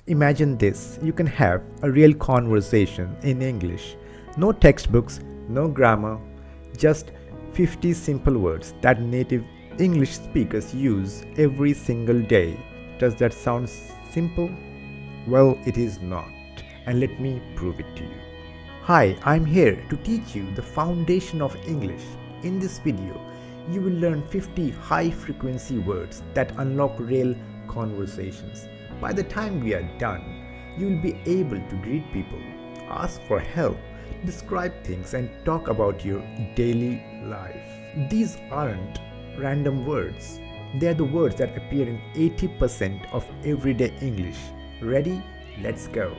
Imagine this, you can have a real conversation in English. No textbooks, no grammar, just 50 simple words that native English speakers use every single day. Does that sound simple? Well, it is not, and let me prove it to you. Hi, I'm here to teach you the foundation of English. In this video, you will learn 50 high-frequency words that unlock real conversations. By the time we are done, you will be able to greet people, ask for help, describe things, and talk about your daily life. These aren't random words. They are the words that appear in 80% of everyday English. Ready? Let's go.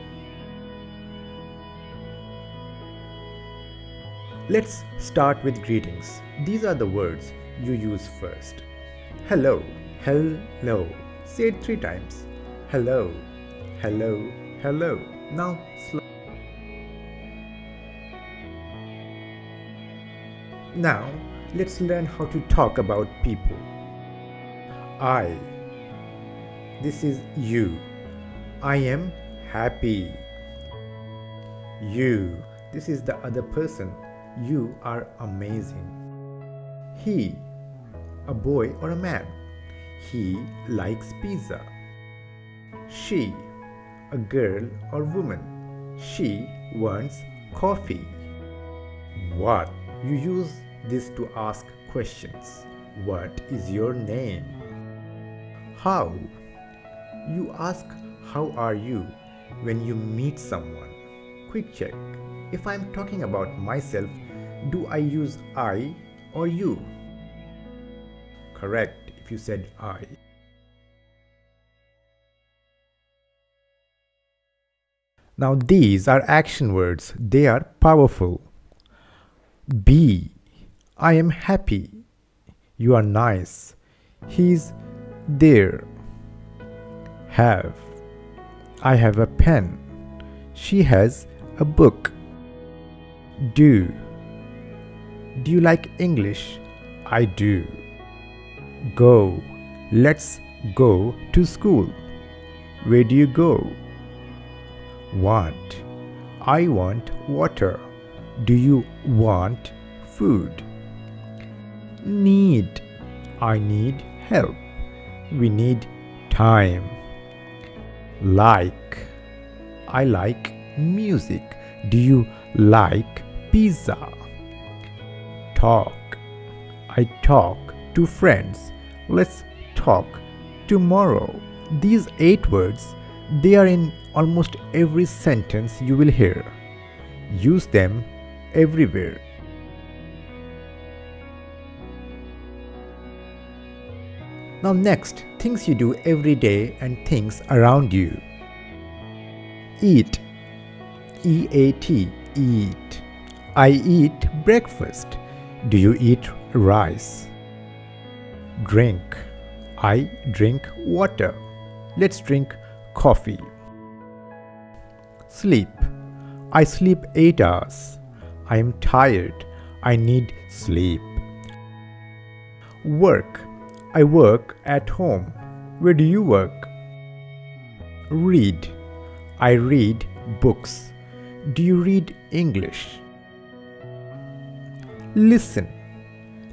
Let's start with greetings. These are the words you use first. Hello, hello. Say it 3 times. Hello, hello, hello. Now slow. Now let's learn how to talk about people. I. This is you. I am happy. You. This is the other person. You are amazing. He. A boy or a man. He likes pizza. She. A girl or woman. She wants coffee. What? You use this to ask questions. What is your name? How? You ask how are you when you meet someone. Quick check. If I'm talking about myself, do I use I or you? Correct if you said I. Now these are action words. They are powerful. Be. I am happy. You are nice. He's there. Have. I have a pen. She has a book. Do. Do you like English? I do. Go. Let's go to school. Where do you go? Want. I want water. Do you want food? Need. I need help. We need time. Like. I like music. Do you like pizza? Talk. I talk to friends. Let's talk tomorrow. These 8 words, they are in almost every sentence you will hear. Use them everywhere. Now next, things you do every day and things around you. Eat. E-A-T. Eat. I eat breakfast. Do you eat rice? Drink. I drink water. Let's drink coffee. Sleep. I sleep 8 hours. I am tired. I need sleep. Work. I work at home. Where do you work? Read. I read books. Do you read English? Listen.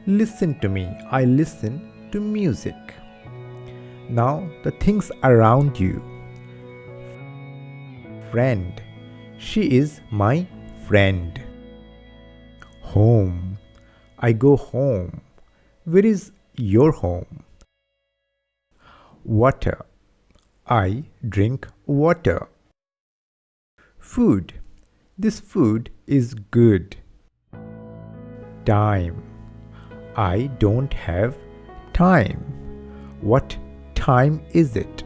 Listen to me. I listen to music. Now the things around you. Friend. She is my friend. Home. I go home. Where is your home? Water. I drink water. Food. This food is good. Time. I don't have time. What time is it?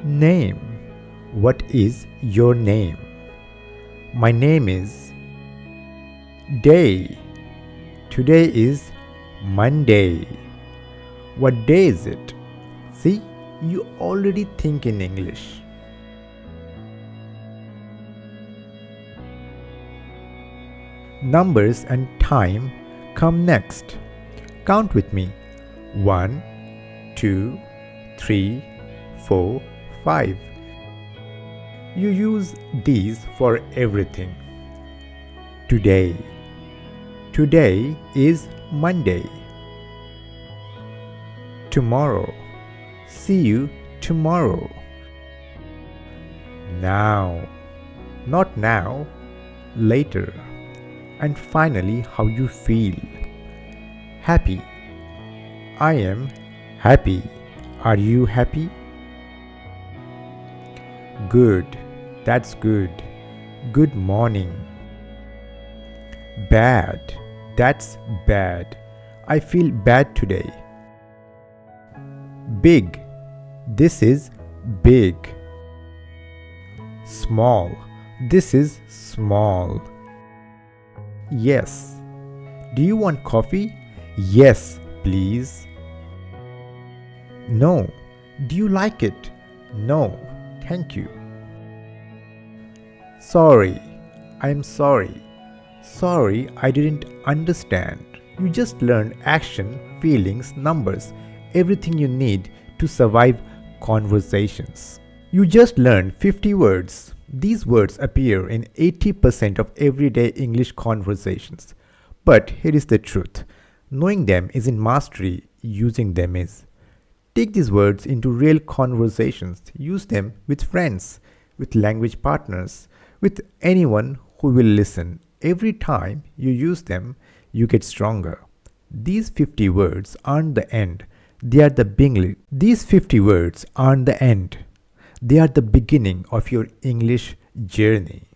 Name. What is your name? My name is Day. Today is Monday. What day is it? See, you already think in English. Numbers and time come next. Count with me. 1, 2, 3, 4, 5. You use these for everything. Today. Today is Monday. Tomorrow. See you tomorrow. Now. Not now, later. And finally, how you feel. Happy. I am happy. Are you happy? Good. That's good. Good morning. Bad. That's bad. I feel bad today. Big. This is big. Small. This is small. Yes. Do you want coffee? Yes, please. No. Do you like it? No, thank you. Sorry. I'm sorry. Sorry, I didn't understand. You just learned action, feelings, numbers, everything you need to survive conversations. You just learned 50 words. These words appear in 80% of everyday English conversations. But here is the truth. Knowing them isn't mastery, using them is. Take these words into real conversations. Use them with friends, with language partners, with anyone who will listen. Every time you use them, you get stronger. These 50 words aren't the end. They are the beginning. These 50 words aren't the end. They are the beginning of your English journey.